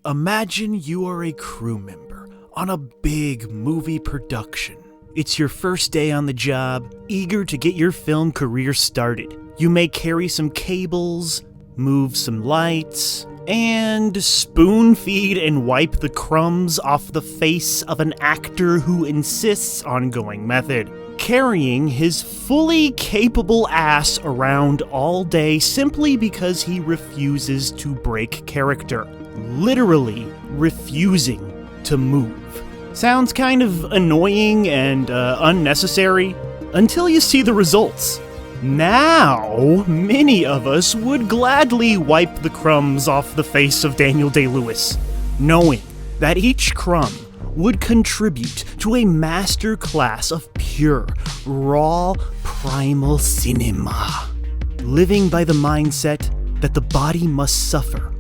Imagine you are a crew member on a big movie production. It's your first day on the job, eager to get your film career started. You may carry some cables, move some lights, and spoon feed and wipe the crumbs off the face of an actor who insists on going method, carrying his fully capable ass around all day simply because he refuses to break character. Literally refusing to move. Sounds kind of annoying and unnecessary until you see the results. Now, many of us would gladly wipe the crumbs off the face of Daniel Day-Lewis, knowing that each crumb would contribute to a master class of pure, raw, primal cinema, living by the mindset that the body must suffer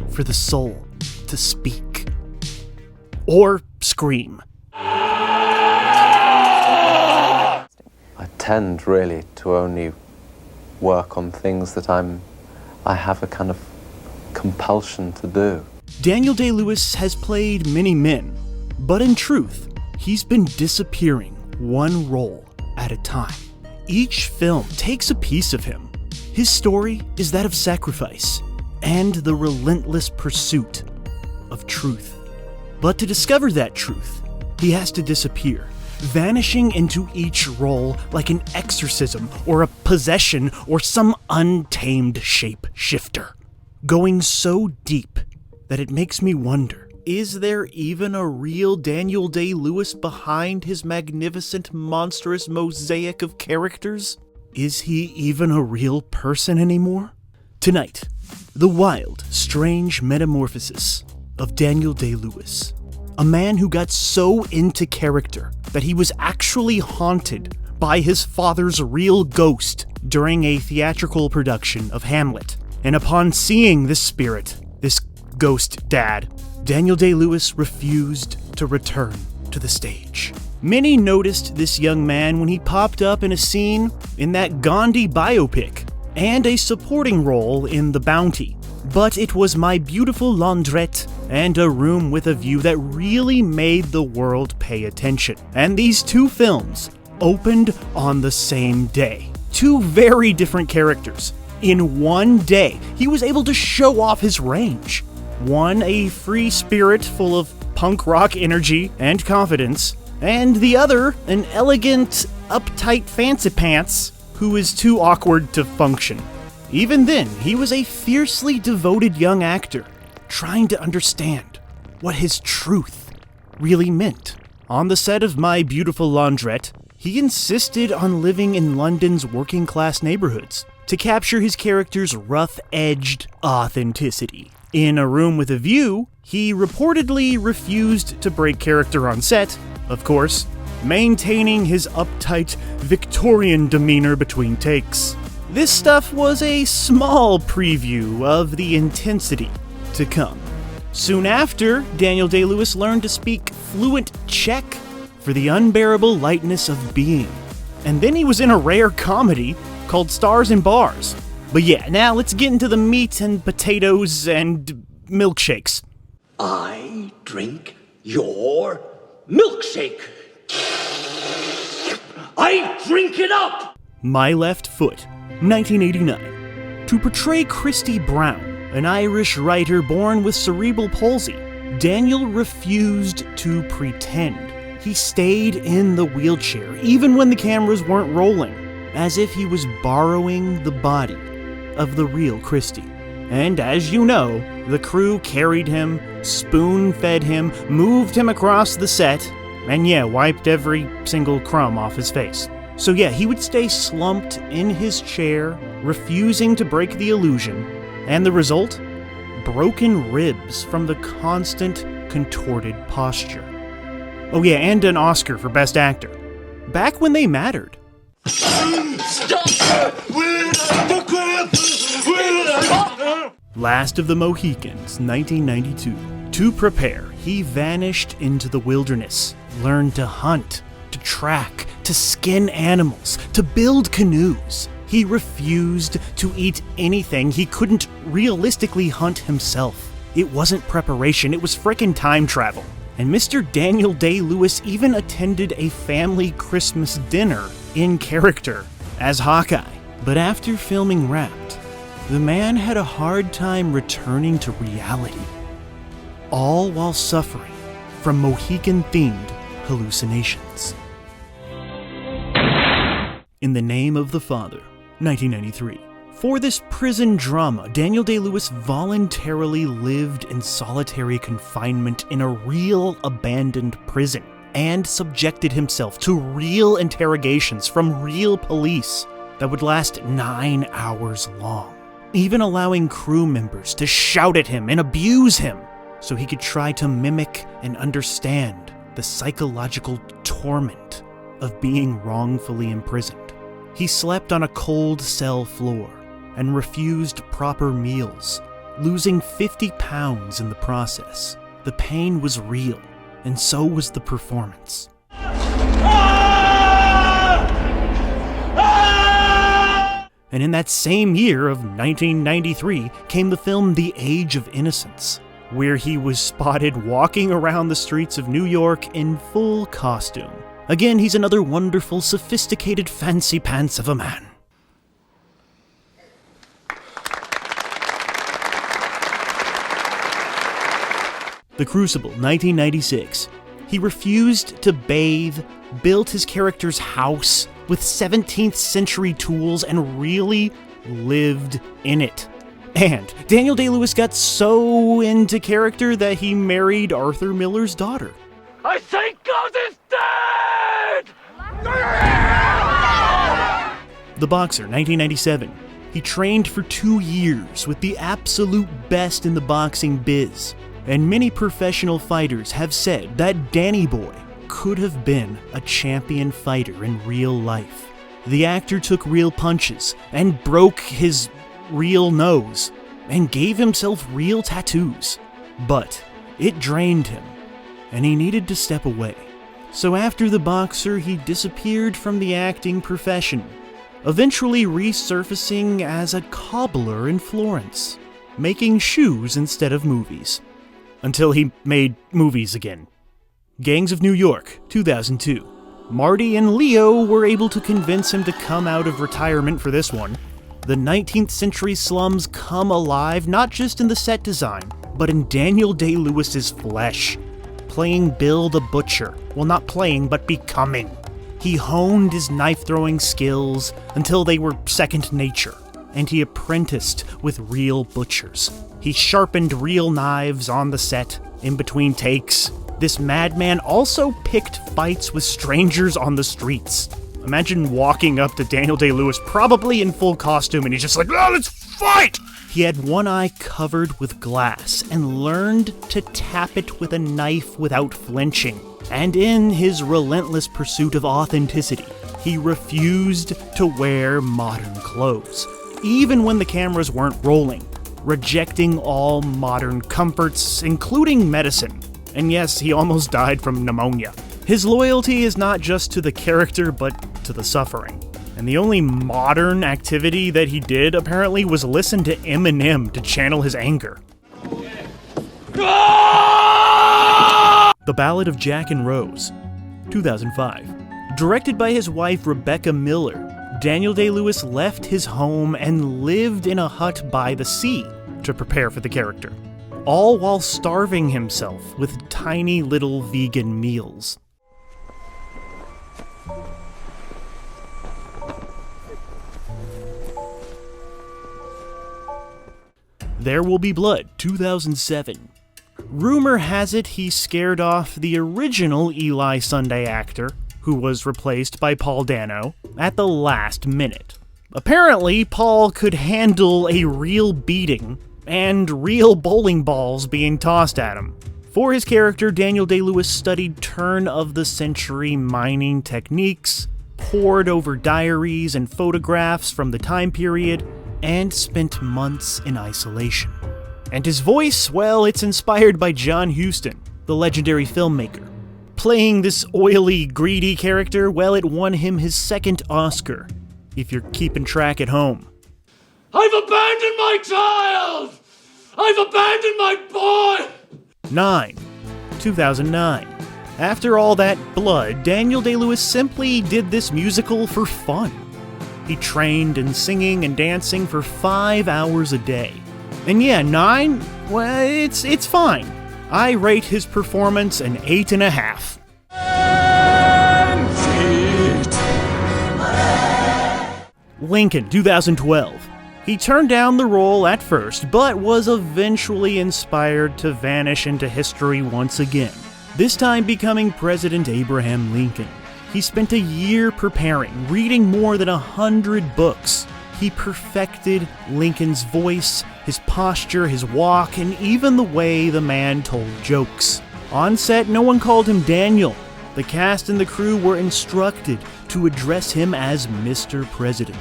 for the soul to speak. Or scream. I tend really to only work on things that I have a kind of compulsion to do. Daniel Day-Lewis has played many men, but in truth, he's been disappearing one role at a time. Each film takes a piece of him. His story is that of sacrifice and the relentless pursuit of truth. But to discover that truth, he has to disappear, vanishing into each role like an exorcism or a possession or some untamed shape-shifter, going so deep that it makes me wonder, is there even a real Daniel Day-Lewis behind his magnificent, monstrous mosaic of characters? Is he even a real person anymore? Tonight, the wild, strange metamorphosis of Daniel Day-Lewis, a man who got so into character that he was actually haunted by his father's real ghost during a theatrical production of Hamlet. And upon seeing this spirit, this ghost dad, Daniel Day-Lewis refused to return to the stage. Many noticed this young man when he popped up in a scene in that Gandhi biopic and a supporting role in The Bounty. But it was My Beautiful Laundrette and A Room with a View that really made the world pay attention. And these two films opened on the same day. Two very different characters. In one day, he was able to show off his range. One, a free spirit full of punk rock energy and confidence, and the other, an elegant, uptight fancy pants who is too awkward to function. Even then, he was a fiercely devoted young actor, trying to understand what his truth really meant. On the set of My Beautiful Laundrette, he insisted on living in London's working-class neighborhoods to capture his character's rough-edged authenticity. In A Room with a View, he reportedly refused to break character on set, of course, maintaining his uptight Victorian demeanor between takes. This stuff was a small preview of the intensity to come. Soon after, Daniel Day-Lewis learned to speak fluent Czech for the unbearable lightness of being. And then he was in a rare comedy called Stars and Bars. But yeah, now let's get into the meat and potatoes and milkshakes. I drink your milkshake. I drink it up! My Left Foot, 1989. To portray Christy Brown, an Irish writer born with cerebral palsy, Daniel refused to pretend. He stayed in the wheelchair, even when the cameras weren't rolling, as if he was borrowing the body of the real Christy. And as you know, the crew carried him, spoon-fed him, moved him across the set, and wiped every single crumb off his face. So he would stay slumped in his chair, refusing to break the illusion, and the result? Broken ribs from the constant, contorted posture. Oh and an Oscar for Best Actor. Back when they mattered. Last of the Mohicans, 1992. To prepare, he vanished into the wilderness, learned to hunt, to track, to skin animals, to build canoes. He refused to eat anything he couldn't realistically hunt himself. It wasn't preparation, it was frickin' time travel. And Mr. Daniel Day-Lewis even attended a family Christmas dinner in character as Hawkeye. But after filming Wrapped, the man had a hard time returning to reality, all while suffering from Mohican-themed hallucinations. In the Name of the Father, 1993. For this prison drama, Daniel Day-Lewis voluntarily lived in solitary confinement in a real abandoned prison and subjected himself to real interrogations from real police that would last 9 hours long, even allowing crew members to shout at him and abuse him so he could try to mimic and understand the psychological torment of being wrongfully imprisoned. He slept on a cold cell floor and refused proper meals, losing 50 pounds in the process. The pain was real, and so was the performance. And in that same year of 1993 came the film The Age of Innocence, where he was spotted walking around the streets of New York in full costume. Again, he's another wonderful, sophisticated fancy pants of a man. The Crucible, 1996. He refused to bathe, built his character's house with 17th century tools, and really lived in it. And Daniel Day-Lewis got so into character that he married Arthur Miller's daughter. I think God is dead! The Boxer, 1997. He trained for 2 years with the absolute best in the boxing biz. And many professional fighters have said that Danny Boy could have been a champion fighter in real life. The actor took real punches and broke his real nose and gave himself real tattoos. But it drained him, and he needed to step away. So after The Boxer, he disappeared from the acting profession, eventually resurfacing as a cobbler in Florence, making shoes instead of movies. Until he made movies again. Gangs of New York, 2002. Marty and Leo were able to convince him to come out of retirement for this one. The 19th century slums come alive not just in the set design, but in Daniel Day-Lewis's flesh, playing Bill the Butcher. Well, not playing, but becoming. He honed his knife-throwing skills until they were second nature, and he apprenticed with real butchers. He sharpened real knives on the set, in between takes. This madman also picked fights with strangers on the streets. Imagine walking up to Daniel Day-Lewis, probably in full costume, and he's just like, "Oh, let's fight!" He had one eye covered with glass and learned to tap it with a knife without flinching. And in his relentless pursuit of authenticity, he refused to wear modern clothes, even when the cameras weren't rolling, rejecting all modern comforts, including medicine. And yes, he almost died from pneumonia. His loyalty is not just to the character, but to the suffering. And the only modern activity that he did, apparently, was listen to Eminem to channel his anger. The Ballad of Jack and Rose, 2005. Directed by his wife Rebecca Miller, Daniel Day-Lewis left his home and lived in a hut by the sea to prepare for the character, all while starving himself with tiny little vegan meals. There Will Be Blood, 2007. Rumor has it he scared off the original Eli Sunday actor, who was replaced by Paul Dano, at the last minute. Apparently, Paul could handle a real beating and real bowling balls being tossed at him. For his character, Daniel Day-Lewis studied turn-of-the-century mining techniques, pored over diaries and photographs from the time period, and spent months in isolation. And his voice, well, it's inspired by John Huston, the legendary filmmaker. Playing this oily, greedy character, well, it won him his second Oscar, if you're keeping track at home. I've abandoned my child! I've abandoned my boy! 9. 2009. After all that blood, Daniel Day-Lewis simply did this musical for fun. He trained in singing and dancing for 5 hours a day. And yeah, 9? Well, it's fine. I rate his performance an 8.5. Lincoln, 2012. He turned down the role at first, but was eventually inspired to vanish into history once again, this time becoming President Abraham Lincoln. He spent a year preparing, reading more than 100 books. He perfected Lincoln's voice, his posture, his walk, and even the way the man told jokes. On set, no one called him Daniel. The cast and the crew were instructed to address him as Mr. President.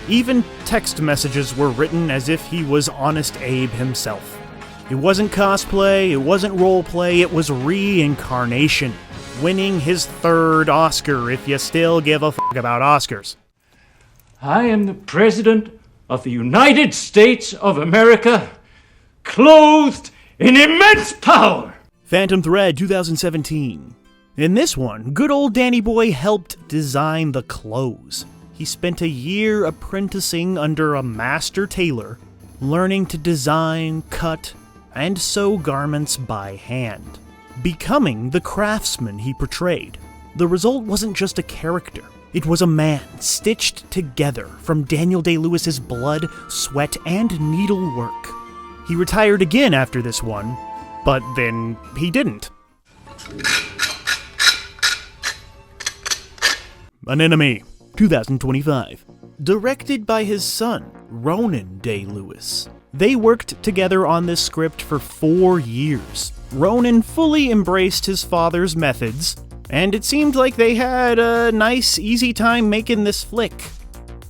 Even text messages were written as if he was Honest Abe himself. It wasn't cosplay, it wasn't roleplay, it was reincarnation, winning his 3rd Oscar if you still give a fuck about Oscars. I am the President of the United States of America, clothed in immense power! Phantom Thread, 2017. In this one, good old Danny Boy helped design the clothes. He spent a year apprenticing under a master tailor, learning to design, cut, and sew garments by hand, becoming the craftsman he portrayed. The result wasn't just a character, it was a man stitched together from Daniel Day-Lewis's blood, sweat, and needlework. He retired again after this one, but then he didn't. An Enemy, 2025. Directed by his son, Ronan Day-Lewis. They worked together on this script for 4 years. Ronan fully embraced his father's methods, and it seemed like they had a nice, easy time making this flick.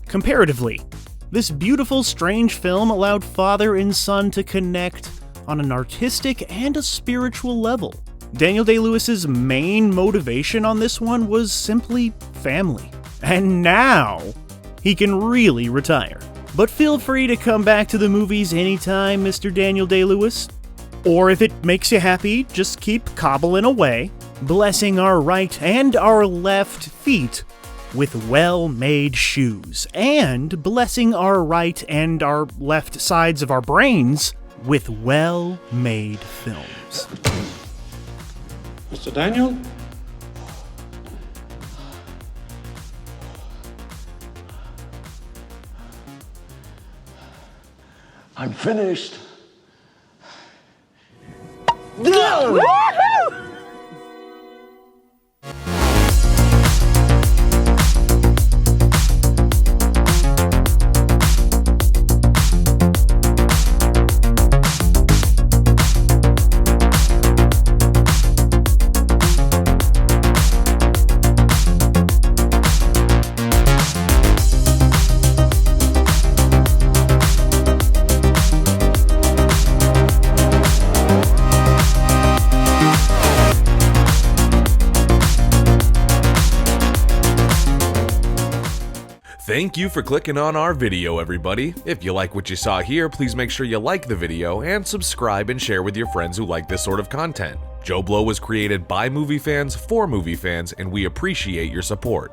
Comparatively, this beautiful, strange film allowed father and son to connect on an artistic and a spiritual level. Daniel Day-Lewis's main motivation on this one was simply family. And now, he can really retire. But feel free to come back to the movies anytime, Mr. Daniel Day-Lewis. Or if it makes you happy, just keep cobbling away, blessing our right and our left feet with well-made shoes, and blessing our right and our left sides of our brains with well-made films. Mr. Daniel? I'm finished. Thank you for clicking on our video, everybody. If you like what you saw here, please make sure you like the video and subscribe and share with your friends who like this sort of content. Joe Blow was created by movie fans for movie fans, and we appreciate your support.